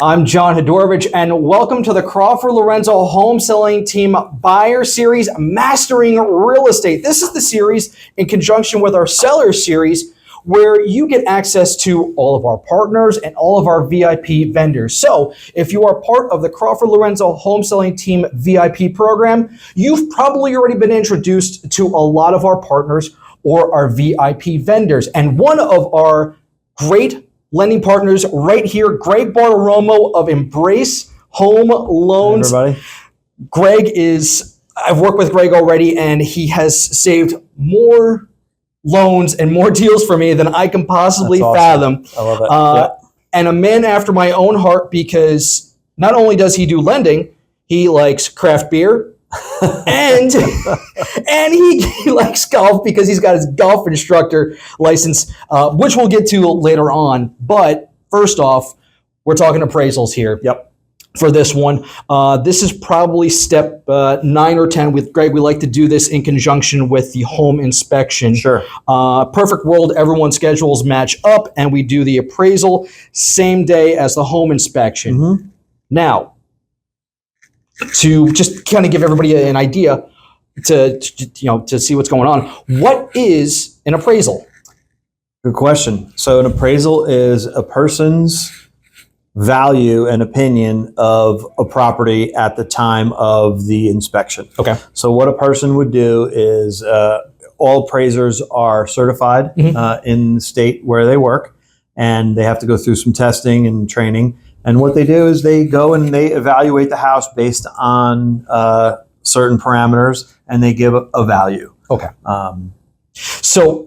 I'm John Hodorovych, and welcome to the Crawford Lorenzo Home Selling Team Buyer Series, Mastering Real Estate. This is the series in conjunction with our Seller Series, where you get access to all of our partners and all of our VIP vendors. So if you are part of the Crawford Lorenzo Home Selling Team VIP program, you've probably already been introduced to a lot of our partners or our VIP vendors. And one of our great lending partners right here, Greg Bartiromo of Embrace Home Loans. Hey, everybody. I've worked with Greg already, and he has saved more loans and more deals for me than I can possibly fathom. I love it. And a man after my own heart, because not only does he do lending, he likes craft beer, and he likes golf because he's got his golf instructor license, which we'll get to later on. But first off, we're talking appraisals here. Yep. For this one, this is probably step 9 or 10 with Greg. We like to do this in conjunction with the home inspection. Sure. Perfect world, everyone's schedules match up, and we do the appraisal same day as the home inspection. Mm-hmm. Now, to just kind of give everybody an idea to see what's going on, what is an appraisal? Good question. So an appraisal is a person's value and opinion of a property at the time of the inspection. Okay. So what a person would do is all appraisers are certified in the state where they work, and they have to go through some testing and training. And what they do is they go and they evaluate the house based on certain parameters, and they give a value. Okay. So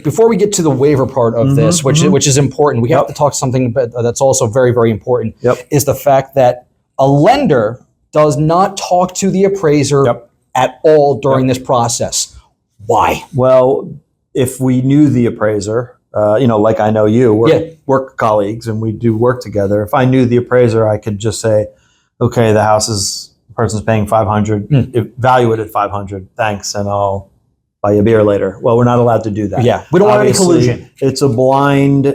before we get to the waiver part of this, which is important, we have to talk something that's also very, very important, is the fact that a lender does not talk to the appraiser at all during this process. Why? Well, if we knew the appraiser, like I know you, we're work colleagues and we do work together. If I knew the appraiser, I could just say, okay, the person's paying $500, value it at $500, thanks, and I'll buy you a beer later. Well, we're not allowed to do that. Yeah, we don't want any collusion. It's a blind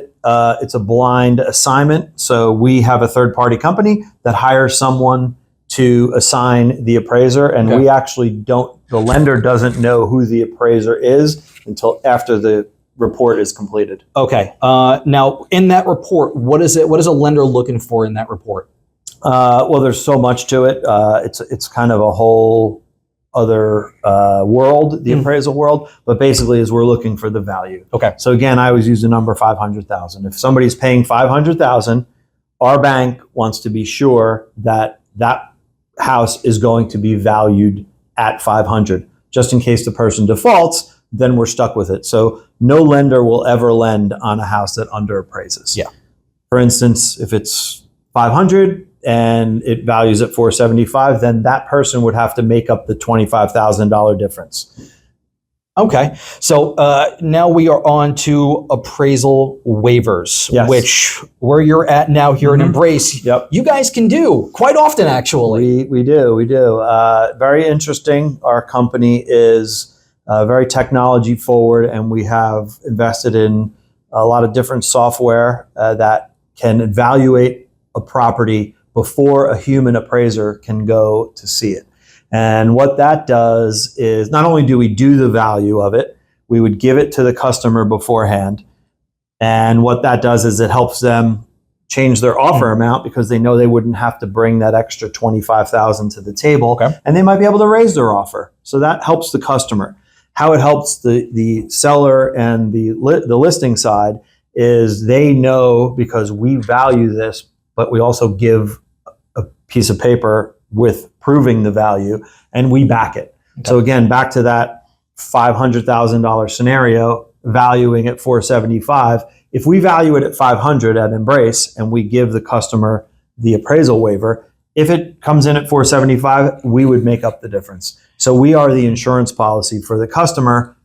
assignment. So we have a third-party company that hires someone to assign the appraiser, and we actually the lender doesn't know who the appraiser is until after the report is completed. Okay. Now, in that report, what is a lender looking for in that report? Well, there's so much to it. It's kind of a whole other world, the appraisal world. But basically, is we're looking for the value. Okay. So again, I always use the number $500,000. If somebody's paying $500,000, our bank wants to be sure that that house is going to be valued at $500. Just in case the person defaults, then we're stuck with it. So no lender will ever lend on a house that underappraises. Yeah. For instance, if it's 500 and it values at 475, then that person would have to make up the $25,000 difference. Okay. So now we are on to appraisal waivers, which where you're at now here in Embrace, you guys can do quite often, actually. We do. Very interesting. Our company is very technology forward, and we have invested in a lot of different software that can evaluate a property before a human appraiser can go to see it. And what that does is not only do we do the value of it, we would give it to the customer beforehand. And what that does is it helps them change their offer amount because they know they wouldn't have to bring that extra $25,000 to the table, and they might be able to raise their offer. So that helps the customer. How it helps the seller and the listing side is they know, because we value this, but we also give a piece of paper with proving the value, and we back it. So again, back to that $500,000 scenario, valuing at $475. If we value it at $500 at Embrace and we give the customer the appraisal waiver, if it comes in at $475, we would make up the difference. So we are the insurance policy for the customer,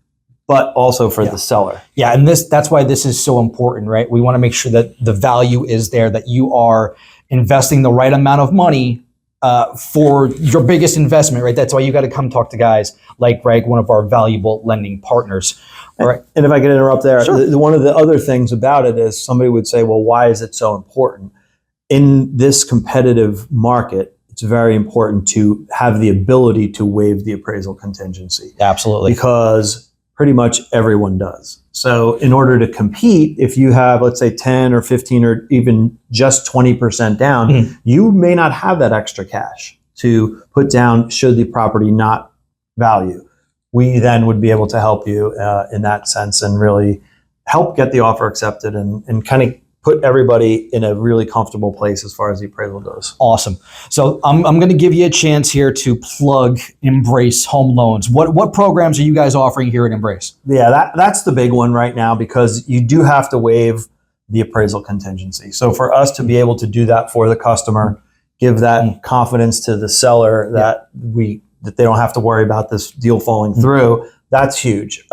but also for the seller. Yeah, and that's why this is so important, right? We want to make sure that the value is there, that you are investing the right amount of money for your biggest investment, right? That's why you got to come talk to guys like Greg, one of our valuable lending partners. All right. And if I can interrupt there, one of the other things about it is somebody would say, well, why is it so important? in this competitive market, it's very important to have the ability to waive the appraisal contingency. Absolutely. Because pretty much everyone does. So in order to compete, if you have, let's say 10 or 15 or even just 20% down, you may not have that extra cash to put down should the property not value. We then would be able to help you in that sense and really help get the offer accepted and kind of put everybody in a really comfortable place as far as the appraisal goes. Awesome. So I'm going to give you a chance here to plug Embrace Home Loans. What programs are you guys offering here at Embrace? Yeah, that's the big one right now, because you do have to waive the appraisal contingency. So for us to be able to do that for the customer, give that confidence to the seller that they don't have to worry about this deal falling through, that's huge.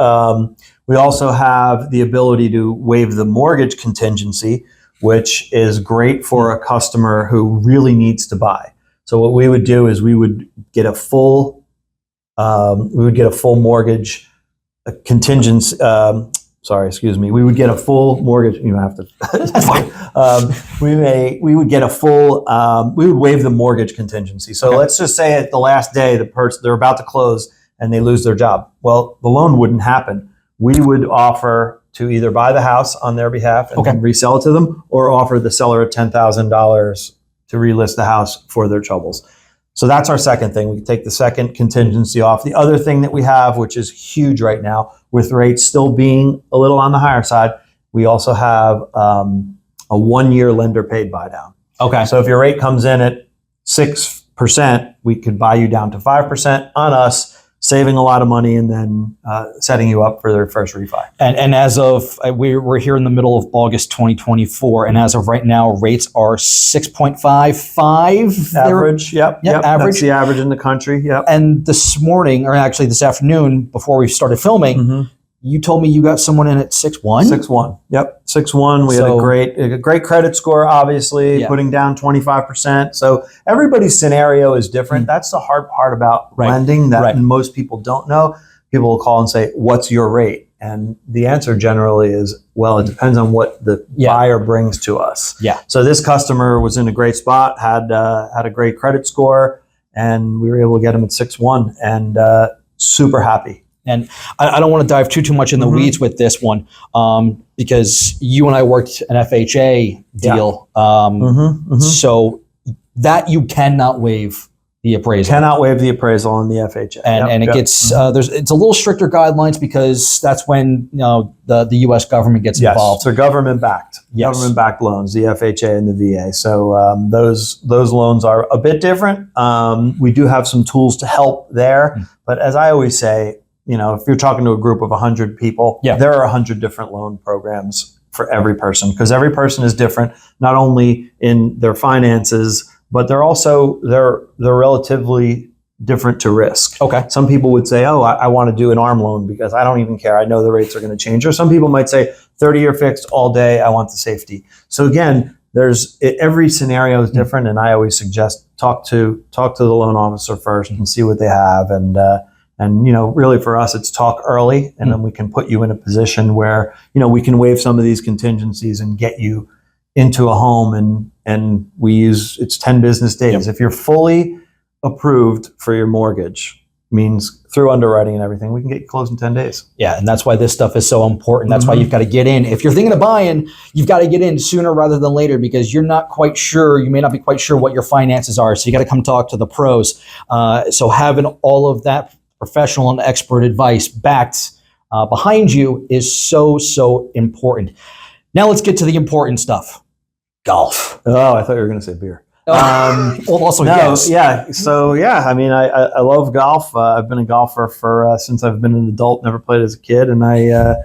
We also have the ability to waive the mortgage contingency, which is great for a customer who really needs to buy. So what we would do is we would get a full mortgage contingency. We would get a full mortgage. You don't have to. That's fine. We would get a full. We would waive the mortgage contingency. So let's just say at the last day, they're about to close and they lose their job. Well, the loan wouldn't happen. We would offer to either buy the house on their behalf and then resell it to them, or offer the seller $10,000 to relist the house for their troubles. So that's our second thing. We take the second contingency off. The other thing that we have, which is huge right now, with rates still being a little on the higher side, we also have a 1-year lender paid buy down. Okay. So if your rate comes in at 6%, we could buy you down to 5% on us, saving a lot of money and then setting you up for their first refi. And as of, we're here in the middle of August 2024, and as of right now, rates are 6.55. Average, yep. Average. That's the average in the country, yep. And this morning, or actually this afternoon, before we started filming, you told me you got someone in at 6.1? 6.1, yep, 6.1. We had a great credit score, obviously, putting down 25%. So everybody's scenario is different. That's the hard part about lending that most people don't know. People will call and say, what's your rate? And the answer generally is, well, it depends on what the buyer brings to us. Yeah. So this customer was in a great spot, had a great credit score, and we were able to get him at 6.1 and super happy. And I don't want to dive too much in the weeds with this one, because you and I worked an FHA deal. So that you cannot waive the appraisal. Cannot waive the appraisal on the FHA. And it gets, it's a little stricter guidelines, because that's when the U.S. government gets involved. So government-backed. Government-backed loans, the FHA and the VA. So those loans are a bit different. We do have some tools to help there. But as I always say, if you're talking to a group of 100 people, there are 100 different loan programs for every person, because every person is different, not only in their finances, but they're relatively different to risk. Okay. Some people would say, oh, I want to do an ARM loan because I don't even care. I know the rates are going to change. Or some people might say 30-year fixed all day. I want the safety. So again, every scenario is different. And I always suggest talk to the loan officer first and see what they have. And really for us, it's talk early, and then we can put you in a position where, we can waive some of these contingencies and get you into a home. And it's 10 business days. If you're fully approved for your mortgage, means through underwriting and everything, we can get you closed in 10 days. Yeah. And that's why this stuff is so important. That's why you've got to get in. If you're thinking of buying, you've got to get in sooner rather than later, because you're not quite sure, you may not be quite sure what your finances are. So you got to come talk to the pros. So having all of that professional and expert advice backed behind you is so important. Now let's get to the important stuff. Golf. Oh, I thought you were going to say beer. Well, also yes. Yeah. So I mean, I love golf. I've been a golfer since I've been an adult. Never played as a kid, and I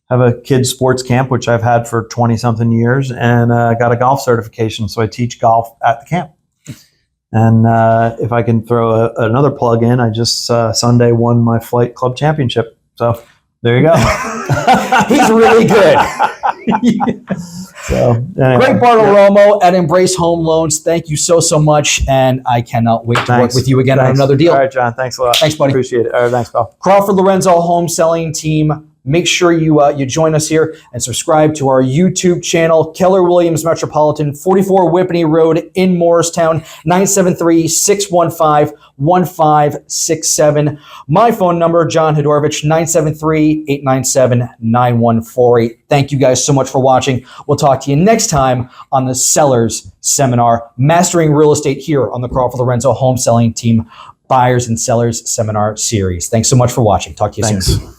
have a kids sports camp which I've had for 20 something years, and got a golf certification. So I teach golf at the camp. And if I can throw another plug in, I just Sunday won my flight club championship. So there you go. He's really good. So anyway, Greg Bartiromo at Embrace Home Loans. Thank you so much, and I cannot wait to work with you again on another deal. All right, John. Thanks a lot. Thanks, buddy. Appreciate it. All right, thanks, pal. Crawford Lorenzo Home Selling Team, make sure you join us here and subscribe to our YouTube channel, Keller Williams Metropolitan, 44 Whippany Road in Morristown, 973-615-1567. My phone number, John Hodorovych, 973-897-9148. Thank you guys so much for watching. We'll talk to you next time on the Sellers Seminar, Mastering Real Estate, here on the Crawford Lorenzo Home Selling Team Buyers and Sellers Seminar Series. Thanks so much for watching. Talk to you soon.